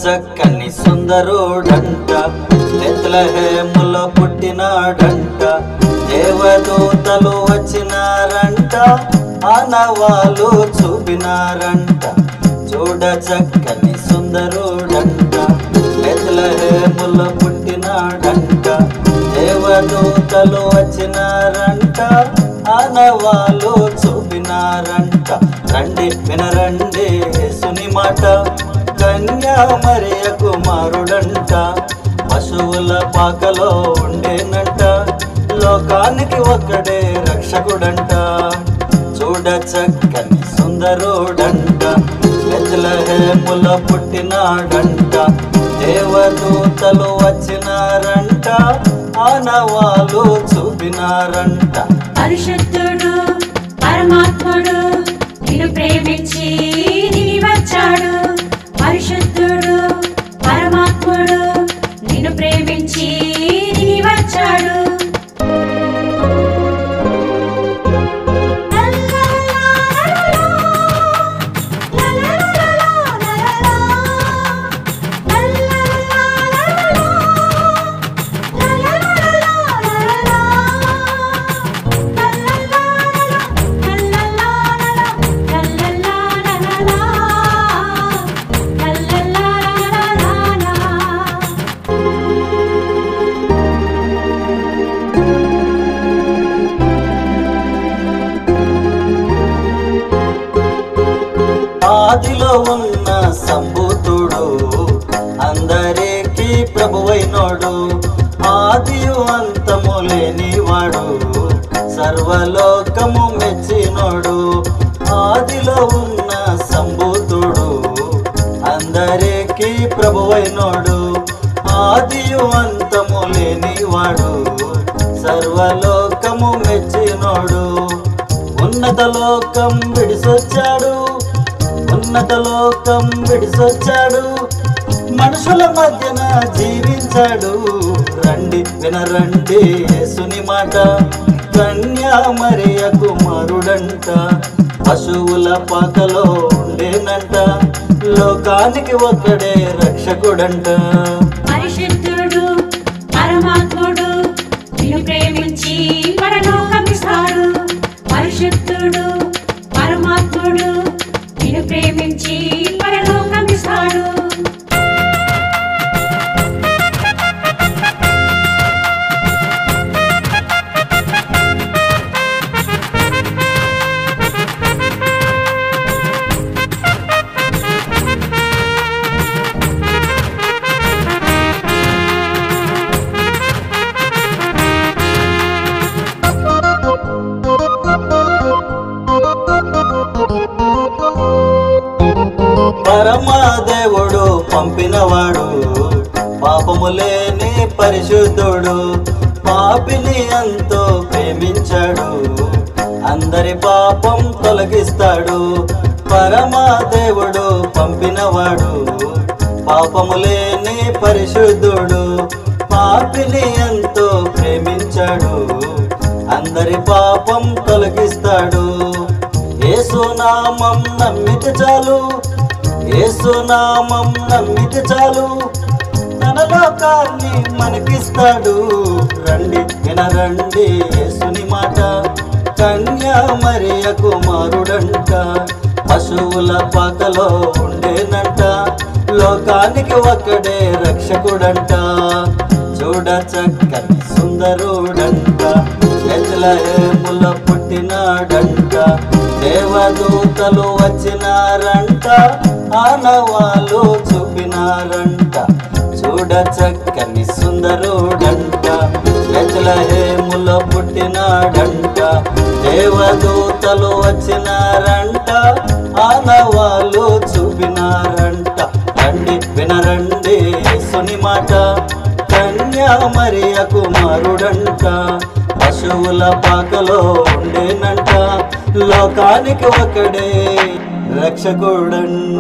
చక్కని సుందరుడంట, బెత్లెహేములో పుట్టినాడంట. దేవదూతలు వచ్చినారంట, ఆనవాలు చూపినారంట. చూడ చక్కని సుందరుడంట, బెత్లెహేములో పుట్టినాడంట. దేవదూతలు వచ్చినారంట, ఆనవాలు చూపినారంట. రండి వినరండి యేసుని మాట, కన్యా మరియ కుమారుడంట. పశువుల పాకలో ఉండేనంట, లోకానికి ఒక్కడే రక్షకుడంట. చూడ చక్కని సుందరుడంట, బెత్లెహేములో పుట్టినాడంట. దేవదూతలు వచ్చినారంట, ఆనవాలు చూపినారంట. పరిశుద్ధుడు పరమాత్ముడు నిన్ను ప్రేమించి దిగి వచ్చాడు. పరిశుద్ధుడు పరమాత్ముడు నిన్ను ప్రేమించి దిగి వచ్చాడు. ఆదిలో ఉన్న సంభూతుడు, అందరికీ ప్రభువైనోడు. ఆదియు అంతము లేనివాడు, సర్వలోకము మెచ్చినోడు. ఆదిలో ఉన్న సంభూతుడు, అందరికీ ప్రభువైనోడు. ఆదియు అంతము లేనివాడు, సర్వలోకము మెచ్చినోడు. ఉన్నత లోకం విడిసొచ్చాడు, ఉన్నత లోకం విడిసొచ్చాడు. మనుషుల మధ్యన జీవించాడు. రండి వినరండి యేసుని మాట, కన్యా మరియ కుమారుడంట. పశువుల పాకలో ఉండేనంట, లోకానికి ఒక్కడే రక్షకుడంట. పరిశుద్ధుడు పరమాత్ముడు నిన్ను ప్రేమించి పరలోకమిస్తాడు. పరిశుద్ధుడు పరమాత్ముడు నిన్ను ప్రేమించి పరలోకమిస్తాడు. పరమదేవుడు పంపినవాడు, పాపము లేని పరిశుద్ధుడు. పాపిని ఎంతో ప్రేమించాడు, అందరి పాపం తొలగిస్తాడు. పరమదేవుడు పంపినవాడు, పాపము లేని పరిశుద్ధుడు. పాపిని ఎంతో ప్రేమించాడు, అందరి పాపం తొలగిస్తాడు. యేసునామం నమ్మితే చాలు, యేసునామం నమ్మితే చాలు, తన లోకాన్ని మనకిస్తాడు. రండి వినరండి యేసుని మాట, కన్యా మరియ కుమారుడంట. పశువుల పాకలో ఉండేనంట, లోకానికి ఒక్కడే రక్షకుడంట. చూడ చక్కని సుందరుడంట, బెత్లెహేములో పుట్టినాడంట. దేవదూతలు వచ్చినారంట, ఆనవాలు చూపినారంట. చూడ చక్కని సుందరుడంట, బెత్లెహేములో పుట్టినాడంట. దేవదూతలు వచ్చినారంట, ఆనవాలు చూపినారంట. రండి వినరండి యేసుని మాట, కన్యా మరియ కుమారుడంట. పశువుల పాకలో ఉండేనంట, లోకానికి ఒకడే రక్షకుడంట.